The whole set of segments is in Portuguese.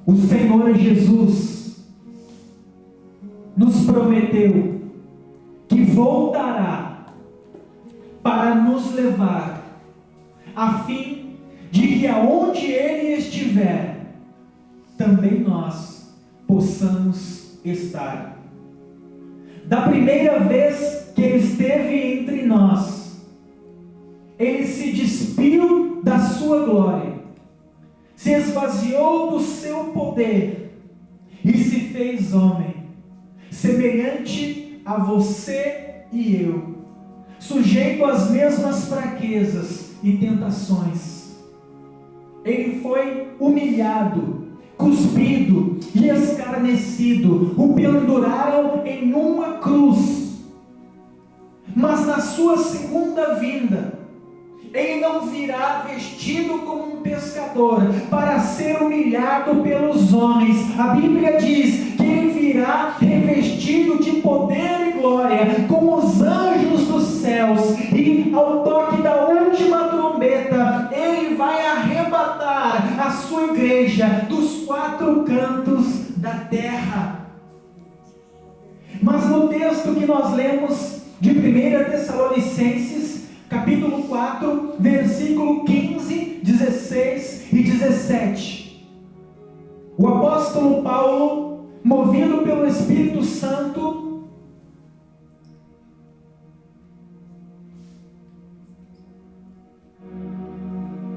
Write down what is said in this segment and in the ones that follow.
o Senhor Jesus nos prometeu que voltará para nos levar, a fim de que aonde Ele estiver, também nós possamos estar. Da primeira vez que Ele esteve entre nós, Ele se despiu da sua glória, se esvaziou do seu poder e se fez homem, semelhante a você e eu, sujeito às mesmas fraquezas e tentações. Ele foi humilhado, cuspido e escarnecido, o penduraram em uma cruz. Mas na sua segunda vinda, Ele não virá vestido como um pescador para ser humilhado pelos homens. A Bíblia diz que Ele virá revestido de poder e glória, com os anjos dos céus, e ao toque da última trombeta, Ele vai arrebatar a sua igreja dos quatro cantos da terra. Mas no texto que nós lemos de 1 Tessalonicenses, capítulo 4, versículo 15, 16 e 17. O apóstolo Paulo, movido pelo Espírito Santo,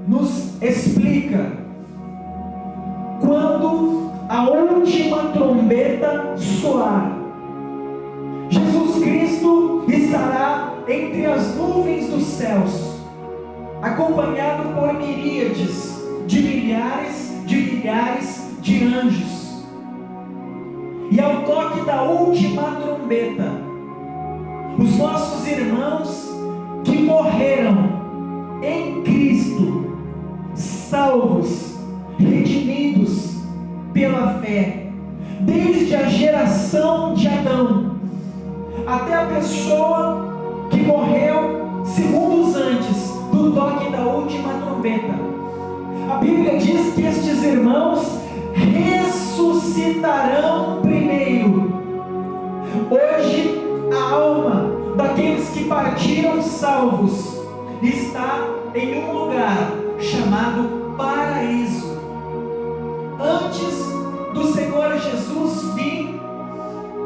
nos explica: quando a última trombeta soar, Jesus Cristo estará entre as nuvens dos céus, acompanhado por miríades de milhares de anjos. E ao toque da última trombeta, os nossos irmãos que morreram em Cristo, salvos, redimidos pela fé, desde a geração de Adão até a pessoa que morreu segundos antes do toque da última trombeta, a Bíblia diz que estes irmãos ressuscitarão primeiro. Hoje a alma daqueles que partiram salvos está em um lugar chamado paraíso. Antes do Senhor Jesus vir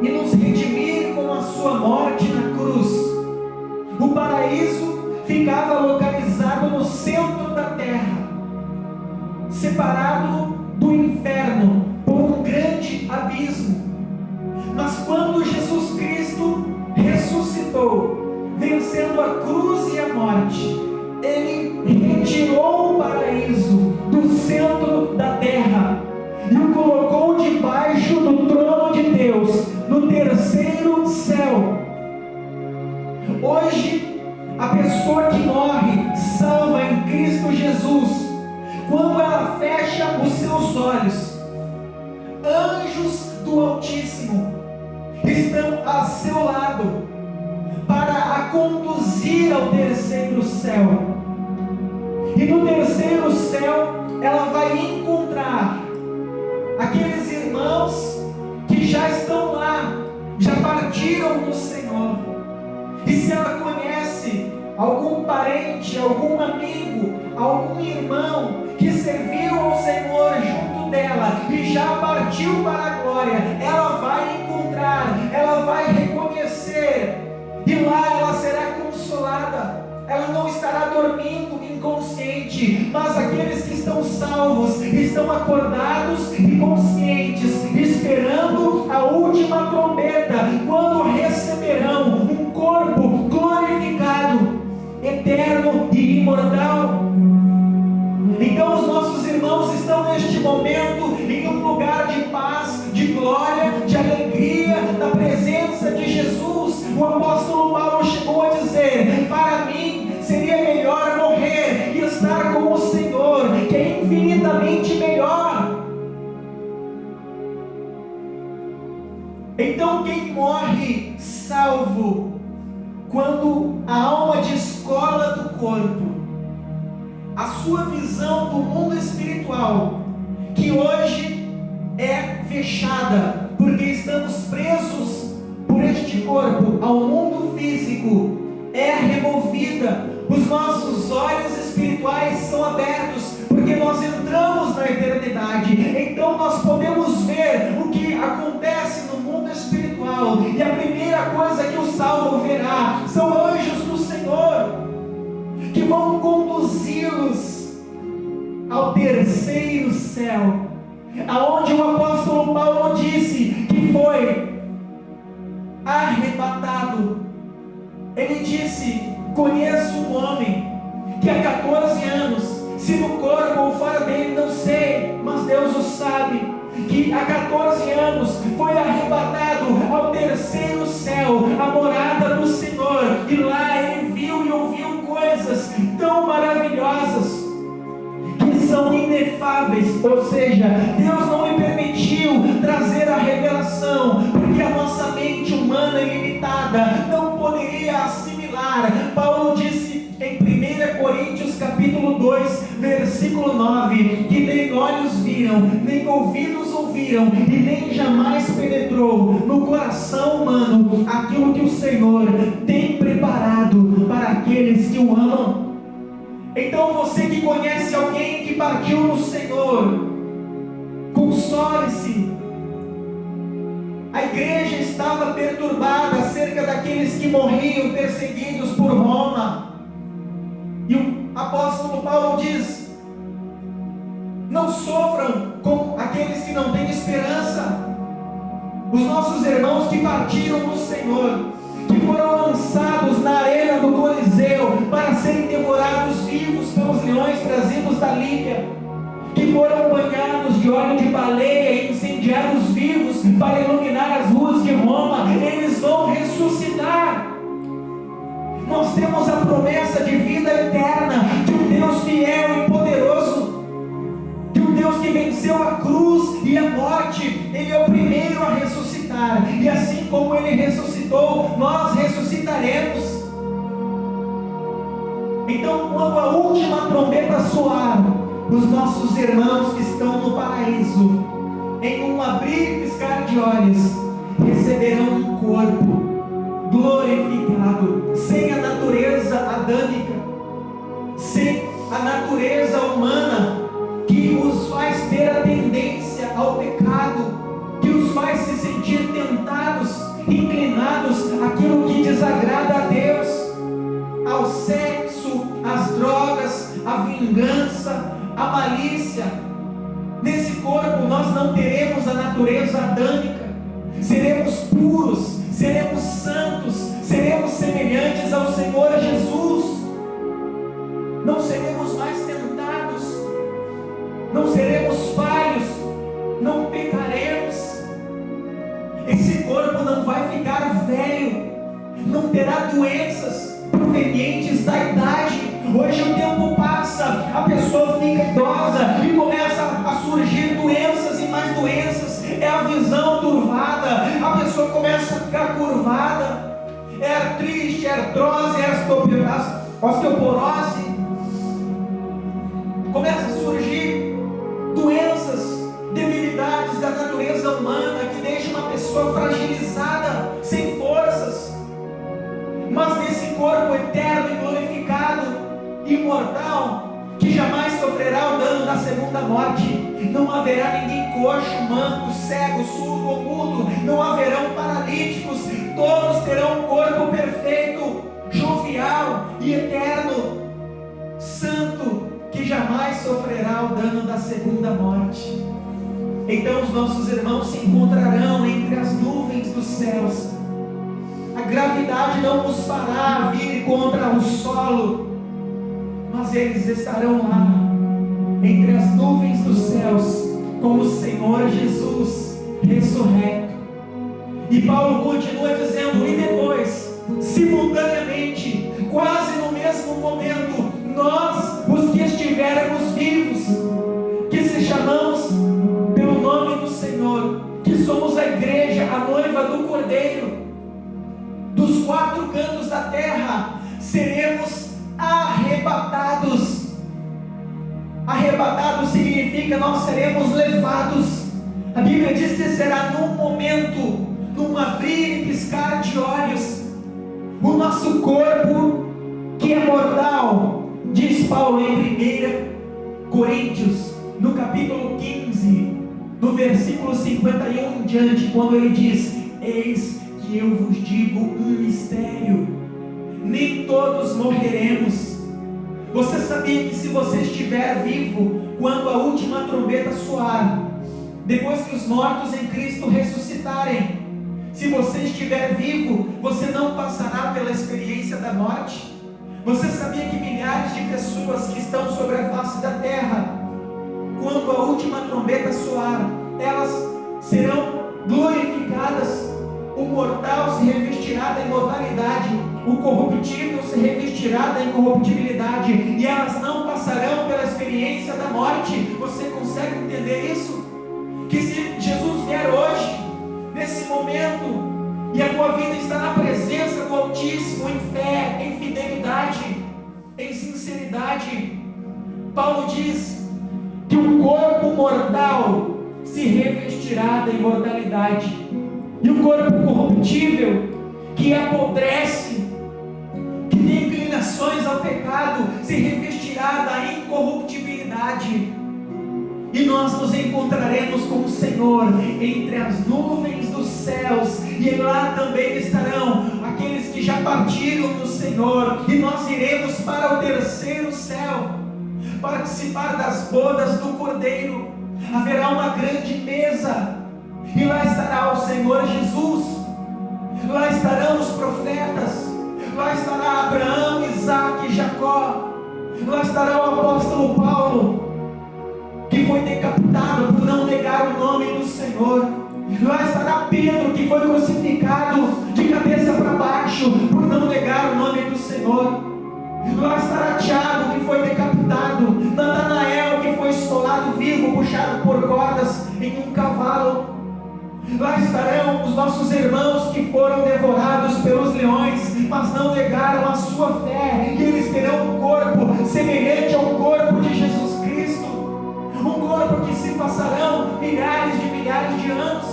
e nos redimir com a sua morte na cruz, o paraíso ficava localizado no centro da terra, separado do inferno por um grande abismo. Mas quando Jesus Cristo ressuscitou, vencendo a cruz e a morte, Ele retirou o paraíso do centro da terra e o colocou debaixo do trono de Deus, no terceiro céu. Hoje, a pessoa que morre salva em Cristo Jesus, quando ela fecha os seus olhos, anjos do Altíssimo estão a seu lado para a conduzir ao terceiro céu. E no terceiro céu ela vai encontrar aqueles irmãos que já estão lá, já partiram do Senhor. E se ela conhece algum parente, algum amigo, algum irmão que serviu ao Senhor junto dela e já partiu para a glória, ela vai encontrar, ela vai reconhecer, e lá ela será consolada. Ela não estará dormindo inconsciente, mas aqueles que estão salvos estão acordados e conscientes, esperando a última trombeta, quando receberão um corpo glorificado, eterno e imortal. Então os nossos irmãos estão neste momento em um lugar de paz, de glória, de alegria, da presença de Jesus. O apóstolo Paulo chegou a dizer: para mim seria melhor morrer e estar com o Senhor, que é infinitamente melhor. Então quem morre salvo, quando a alma descola do corpo, a sua visão do mundo espiritual, que hoje fechada, porque estamos presos por este corpo ao mundo físico, é removida. Os nossos olhos espirituais são abertos, porque nós entramos na eternidade. Então nós podemos ver o que acontece no mundo espiritual, e a primeira coisa que o salvo verá são anjos do Senhor, que vão conduzi-los ao terceiro céu, aonde o apóstolo Paulo disse que foi arrebatado. Ele disse: conheço um homem que há 14 anos, se no corpo ou fora dele não sei, mas Deus o sabe, que há 14 anos foi arrebatado ao terceiro céu, a morada do Senhor, e lá ele viu e ouviu coisas tão maravilhosas que são inefáveis. Ou seja, Deus não lhe permitiu trazer a revelação, porque a nossa mente humana ilimitada não poderia assimilar. Paulo disse em 1 Coríntios capítulo 2, versículo 9, que nem olhos viram, nem ouvidos ouviram, e nem jamais penetrou no coração humano aquilo que o Senhor tem preparado para aqueles que o amam. Então você que conhece alguém que partiu no Senhor, console-se. A igreja estava perturbada acerca daqueles que morriam perseguidos por Roma, e o apóstolo Paulo diz: não sofram como aqueles que não têm esperança. Os nossos irmãos que partiram no Senhor, que foram lançados na arena do Coliseu para serem devorados vivos pelos leões trazidos da Líbia, que foram banhados de óleo de baleia e incendiados vivos para iluminar as ruas de Roma, eles vão ressuscitar. Nós temos a promessa de vida eterna, de um Deus fiel e poderoso, de um Deus que venceu a cruz e a morte. Ele é o primeiro a ressuscitar, e assim como Ele ressuscitou, nós ressuscitaremos. Então, quando a última trombeta soar, os nossos irmãos que estão no paraíso, em um abrir e piscar de olhos, receberão um corpo glorificado, sem a natureza adâmica, sem a natureza humana que os faz ter a tendência ao pecado, que os faz se sentir tentados, inclinados àquilo que desagrada a Deus, ao sexo, às drogas, à vingança, à malícia. Nesse corpo nós não teremos a natureza adâmica, seremos puros, seremos santos, seremos semelhantes ao Senhor Jesus. Não seremos mais tentados, não seremos falhos, não pecaremos. Esse corpo não vai ficar velho, não terá doenças provenientes da idade. Hoje o tempo passa, a pessoa fica idosa e começa a surgir doenças e mais doenças. É a visão turvada, a pessoa começa a ficar curvada, é artrite, é artrose, é osteoporose, começa a surgir doenças, debilidades da natureza humana que deixam uma pessoa fragilizada, sem forças. Mas nesse corpo eterno e glorificado, imortal, que jamais sofrerá o dano da segunda morte, não haverá ninguém coxo, manco, cego, surdo ou mudo, não haverão paralíticos, todos terão um corpo perfeito, jovial e eterno, santo, que jamais sofrerá o dano da segunda morte. Então os nossos irmãos se encontrarão entre as nuvens dos céus. A gravidade não nos fará vir contra o solo, mas eles estarão lá, entre as nuvens dos céus, com o Senhor Jesus ressurreto. E Paulo continua dizendo: e depois, simultaneamente, quase no mesmo momento, nós, os que estivermos vivos, que se chamamos pelo nome do Senhor, que somos a igreja, a noiva do Cordeiro, dos quatro cantos da terra, seremos arrebatados. Arrebatados significa nós seremos levados A Bíblia diz que será num momento, num abrir e piscar de olhos, o nosso corpo que é mortal, diz Paulo em 1 Coríntios, no capítulo 15, no versículo 51 em diante, quando ele diz: eis que eu vos digo um mistério, nem todos morreremos. Você sabia que se você estiver vivo quando a última trombeta soar, depois que os mortos em Cristo ressuscitarem, se você estiver vivo, você não passará pela experiência da morte? Você sabia que milhares de pessoas que estão sobre a face da terra, quando a última trombeta soar, elas serão glorificadas? O mortal se revestirá da imortalidade, o corruptível se revestirá da incorruptibilidade, e elas não passarão pela experiência da morte. Você consegue entender isso? Que se Jesus vier hoje, nesse momento, e a tua vida está na presença do Altíssimo, em fé, em fidelidade, em sinceridade, Paulo diz que o corpo mortal se revestirá da imortalidade, e o corpo corruptível, que apodrece, que tem inclinações ao pecado, se revestirá da incorruptibilidade. E nós nos encontraremos com o Senhor entre as nuvens dos céus, e lá também estarão aqueles que já partiram no Senhor, e nós iremos para o terceiro céu, participar das bodas do Cordeiro. Haverá uma grande mesa, e lá estará o Senhor Jesus, lá estarão os profetas, lá estará Abraão, Isaque e Jacó, lá estará o apóstolo Paulo, que foi decapitado por não negar o nome do Senhor. Lá estará Pedro, que foi crucificado de cabeça para baixo por não negar o nome do Senhor. Lá estará Tiago, que foi decapitado, Natanael, que foi esfolado vivo, puxado por cordas em um cavalo. Lá estarão os nossos irmãos que foram devorados pelos leões, mas não negaram a sua fé, e eles terão um corpo semelhante ao corpo de Jesus Cristo, um corpo que se passarão milhares de anos,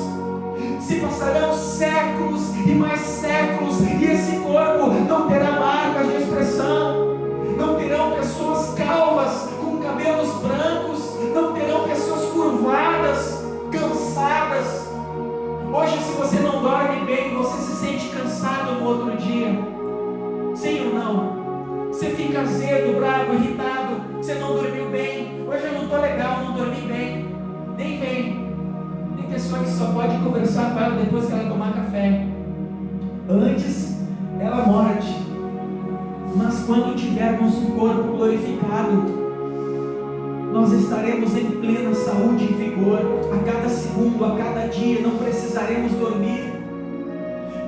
se passarão séculos e mais séculos, e esse corpo não terá marcas de expressão, não terão pessoas calvas com cabelos brancos, não terão pessoas curvadas, cansadas. Hoje, se você não dorme bem, você se sente cansado no outro dia, sim ou não? Você fica azedo, bravo, irritado, você não dormiu bem. Hoje eu não estou legal, não dormi bem. Nem vem. Tem pessoa que só pode conversar com ela depois que ela tomar café. Antes ela morte. Mas quando tivermos um corpo glorificado, nós estaremos em plena saúde e vigor, a cada segundo, a cada dia, não precisaremos dormir.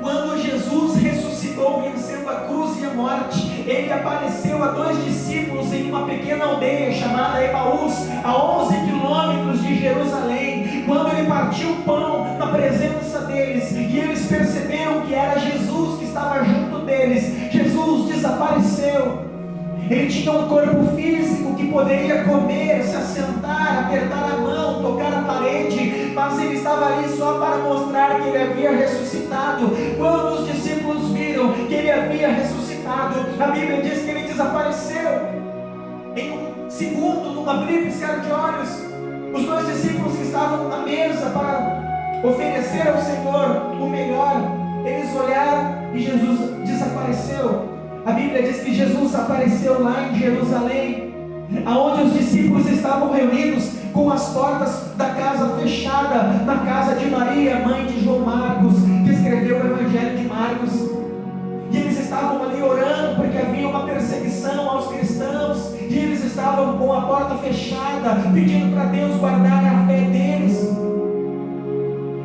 Quando Jesus ressuscitou, vencendo a cruz e a morte, ele apareceu a 2 discípulos em uma pequena aldeia chamada Emaús, a 11 quilômetros de Jerusalém. Quando ele partiu o pão na presença deles, e eles perceberam que era Jesus que estava junto deles, Jesus desapareceu. Ele tinha um corpo físico que poderia comer, se assentar, apertar a mão, tocar a parede, mas ele estava ali só para mostrar que ele havia ressuscitado. Quando os discípulos viram que ele havia ressuscitado, a Bíblia diz que ele desapareceu. Em um segundo, num abrir e piscar de olhos, os 2 discípulos que estavam na mesa para oferecer ao Senhor o melhor, eles olharam e Jesus desapareceu. A Bíblia diz que Jesus apareceu lá em Jerusalém, aonde os discípulos estavam reunidos com as portas da casa fechada, na casa de Maria, mãe de João Marcos, que escreveu o Evangelho de Marcos. E eles estavam ali orando, porque havia uma perseguição aos cristãos, e eles estavam com a porta fechada, pedindo para Deus guardar a fé deles.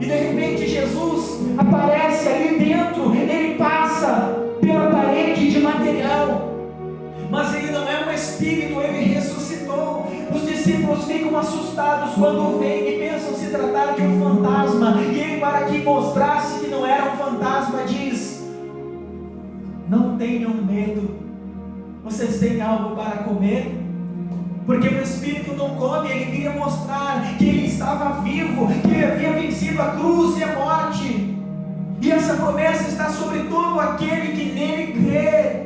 E de repente Jesus aparece ali dentro, ele passa pela parede de material, mas ele não é um espírito, ele ressuscitou. Os discípulos ficam assustados quando veem e pensam se tratar de um fantasma, e ele, para que mostrasse que não era um fantasma, diz: não tenham medo, vocês têm algo para comer? Porque o espírito não come, ele queria mostrar que ele estava vivo. vivo, que Ele havia vencido a cruz e a morte. E essa promessa está sobre todo aquele que nele crê.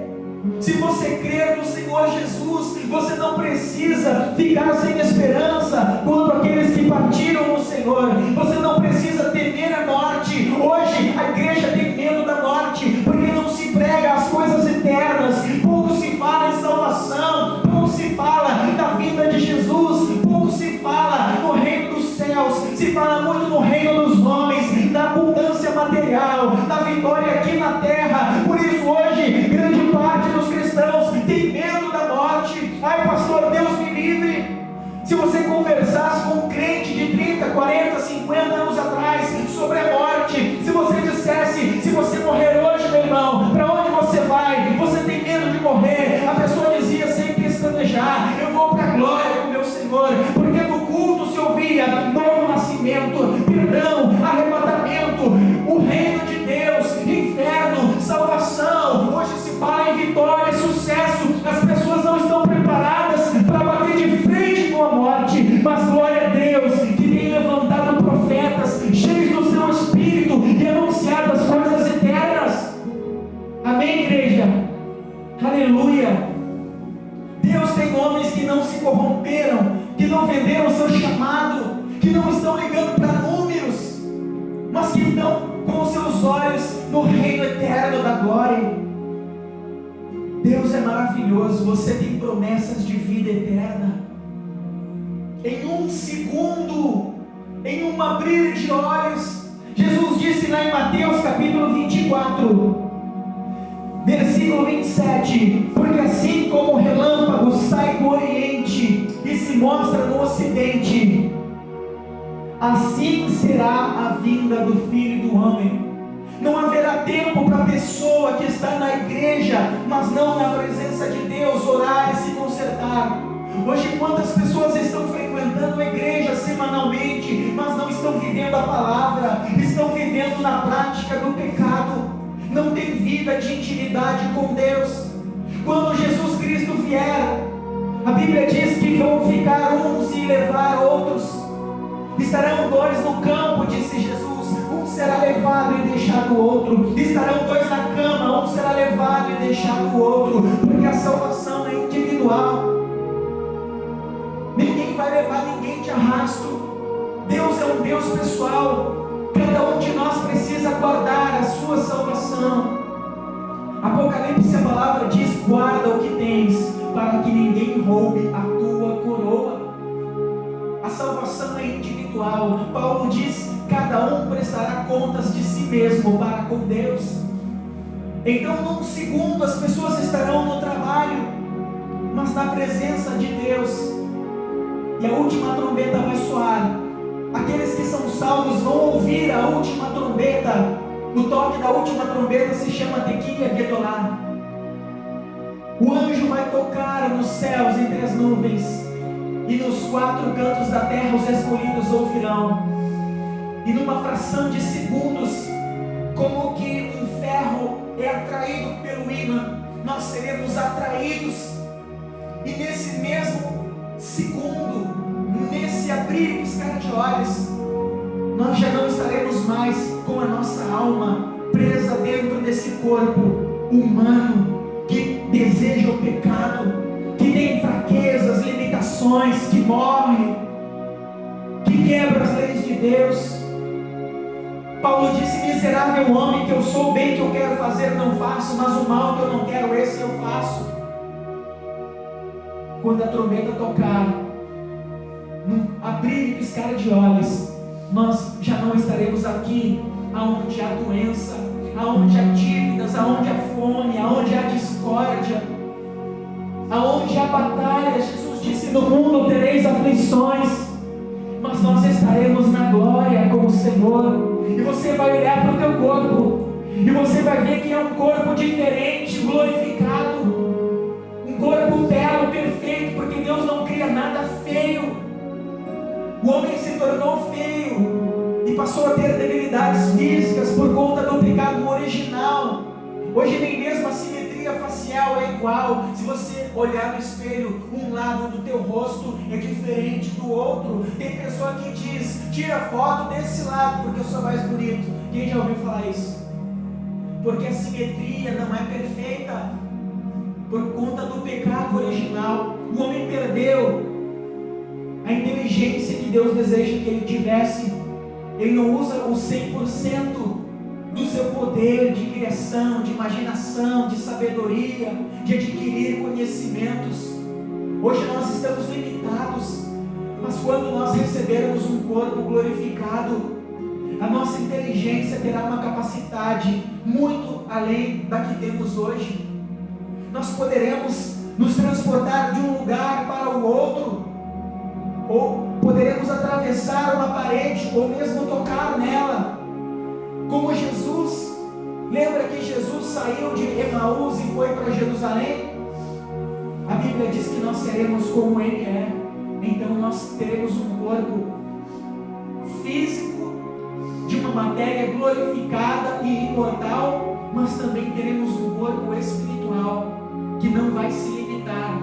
Se você crer no Senhor Jesus, você não precisa ficar sem esperança quanto aqueles que partiram no Senhor. Você não precisa temer a morte. Hoje a igreja tem medo da morte, porque não se prega as coisas eternas. Pouco se fala em salvação, pouco se fala da vinda de Jesus, pouco se fala no reino dos céus, se fala muito no reino dos homens, da abundância material, da vitória aqui na terra. Por isso hoje, grande parte dos cristãos tem medo da morte. Ai pastor, Deus me livre. Se você conversasse com um crente de 30, 40, 50 anos atrás sobre a morte, se você dissesse, se você morrer hoje, meu irmão, para onde você vai? Você tem medo de morrer? A pessoa dizia sem pestanejar, eu vou para a glória com meu Senhor, porque no culto se ouvia novo nascimento, perdão, arrebatamento, o reino de Deus, inferno, salvação. Hoje se fala em vitória, sucesso. As pessoas não estão preparadas para bater de frente com a morte, mas glória a Deus que tem levantado profetas cheios do seu espírito e anunciado as coisas eternas. Amém, igreja? Aleluia. Deus tem homens que não se corromperam, que não venderam o seu chamado, que não estão ligando para números, mas que estão com os seus olhos no reino eterno da glória. Deus é maravilhoso. Você tem promessas de vida eterna. Em um segundo, em um abrir de olhos, Jesus disse lá em Mateus capítulo 24, versículo 27, porque assim como o relâmpago sai do oriente e se mostra no ocidente, assim será a vinda do Filho do Homem. Não haverá tempo para a pessoa que está na igreja, mas não na presença de Deus, orar e se consertar. Hoje quantas pessoas estão frequentando a igreja semanalmente, mas não estão vivendo a palavra, estão vivendo na prática do pecado, não tem vida de intimidade com Deus. Quando Jesus Cristo vier, a Bíblia diz que vão ficar uns e levar outros. Estarão dois no campo, disse Jesus, um será levado e deixado o outro. Estarão dois na cama, um será levado e deixado o outro, porque a salvação é individual. Ninguém vai levar ninguém de arrasto. Deus é um Deus pessoal. Cada um de nós precisa guardar a sua salvação. Apocalipse, a palavra diz: guarda o que tens, para que ninguém roube a tua coroa. A salvação é individual. Paulo diz: cada um prestará contas de si mesmo para com Deus. Então num segundo as pessoas estarão no trabalho, mas na presença de Deus, e a última trombeta vai soar. Aqueles que são salvos vão ouvir a última trombeta. O toque da última trombeta se chama Tequila Gedolá. O anjo vai tocar nos céus entre as nuvens, e nos quatro cantos da terra os escolhidos ouvirão. E numa fração de segundos, como que um ferro é atraído pelo ímã, nós seremos atraídos. E nesse mesmo segundo, nesse abrir e piscar de olhos, nós já não estaremos mais com a nossa alma presa dentro desse corpo humano que deseja o pecado, que tem fraquezas, limitações, que morre, que quebra as leis de Deus. Paulo disse: miserável homem que eu sou, o bem que eu quero fazer não faço, mas o mal que eu não quero, esse eu faço. Quando a trombeta tocar, no abrir e piscar de olhos, nós já não estaremos aqui aonde há doença, aonde há dívidas, aonde há fome, aonde há discórdia, aonde há batalha. Jesus disse: no mundo tereis aflições, mas nós estaremos na glória com o Senhor. E você vai olhar para o teu corpo, e você vai ver que é um corpo diferente, glorificado, um corpo belo, perfeito, porque Deus não cria nada feio. O homem se tornou feio e passou a ter debilidades físicas por conta do pecado original. Hoje nem mesmo a simetria facial é igual. Se você olhar no espelho, um lado do teu rosto é diferente do outro. Tem pessoa que diz, tira foto desse lado porque eu sou mais bonito. Quem já ouviu falar isso? Porque a simetria não é perfeita por conta do pecado original. O homem perdeu a inteligência que Deus deseja que ele tivesse. Ele não usa o 100% do seu poder de criação, de imaginação, de sabedoria, de adquirir conhecimentos. Hoje nós estamos limitados, mas quando nós recebermos um corpo glorificado, a nossa inteligência terá uma capacidade muito além da que temos hoje. Nós poderemos nos transportar de um lugar para o outro, ou poderemos atravessar uma parede, ou mesmo tocar nela, como Jesus. Lembra que Jesus saiu de Emaús e foi para Jerusalém? A Bíblia diz que nós seremos como Ele é. Então nós teremos um corpo físico, de uma matéria glorificada e imortal, mas também teremos um corpo espiritual, que não vai se limitar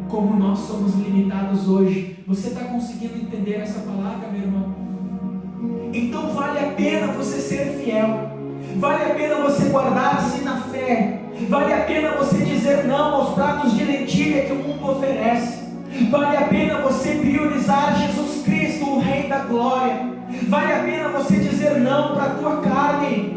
como nós somos limitados hoje. Você está conseguindo entender essa palavra, meu irmão? Então vale a pena você ser fiel, vale a pena você guardar-se na fé, vale a pena você dizer não aos pratos de lentilha que o mundo oferece, vale a pena você priorizar Jesus Cristo, o Rei da Glória, vale a pena você dizer não para a tua carne,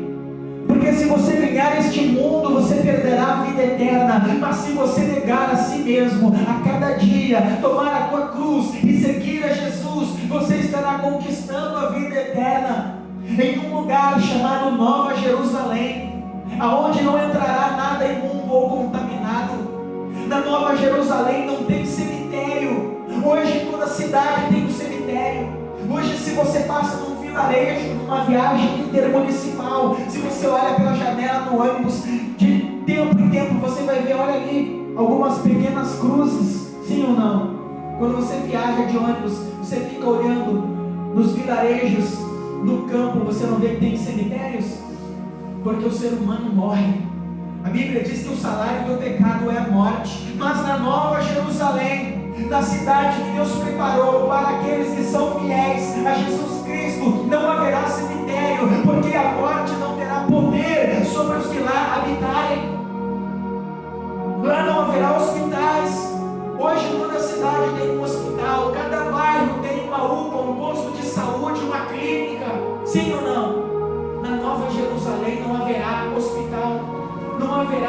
porque se você ganhar este mundo, você perderá a vida eterna. Mas se você negar a si mesmo a cada dia, tomar a tua cruz e seguir a Jesus, você estará conquistando a vida eterna em um lugar chamado Nova Jerusalém, aonde não entrará nada imundo ou contaminado. Na Nova Jerusalém não tem cemitério. Hoje toda cidade tem um cemitério. Hoje, se você passa num vilarejo, numa viagem intermunicipal, se você olha pela janela no ônibus, de tempo em tempo você vai ver, olha ali, algumas pequenas cruzes, sim ou não? Quando você viaja de ônibus, você fica olhando nos vilarejos, no campo, você não vê que tem cemitérios? Porque o ser humano morre. A Bíblia diz que o salário do pecado é a morte, mas na Nova Jerusalém, na cidade que Deus preparou para aqueles que são fiéis a Jesus Cristo, não haverá cemitério, porque a morte não terá poder sobre os que lá habitarem. Lá não haverá hospitais. Hoje toda cidade tem um hospital, cada bairro tem uma UPA, um posto de saúde, uma clínica, sim ou não? Na Nova Jerusalém não haverá hospital, não haverá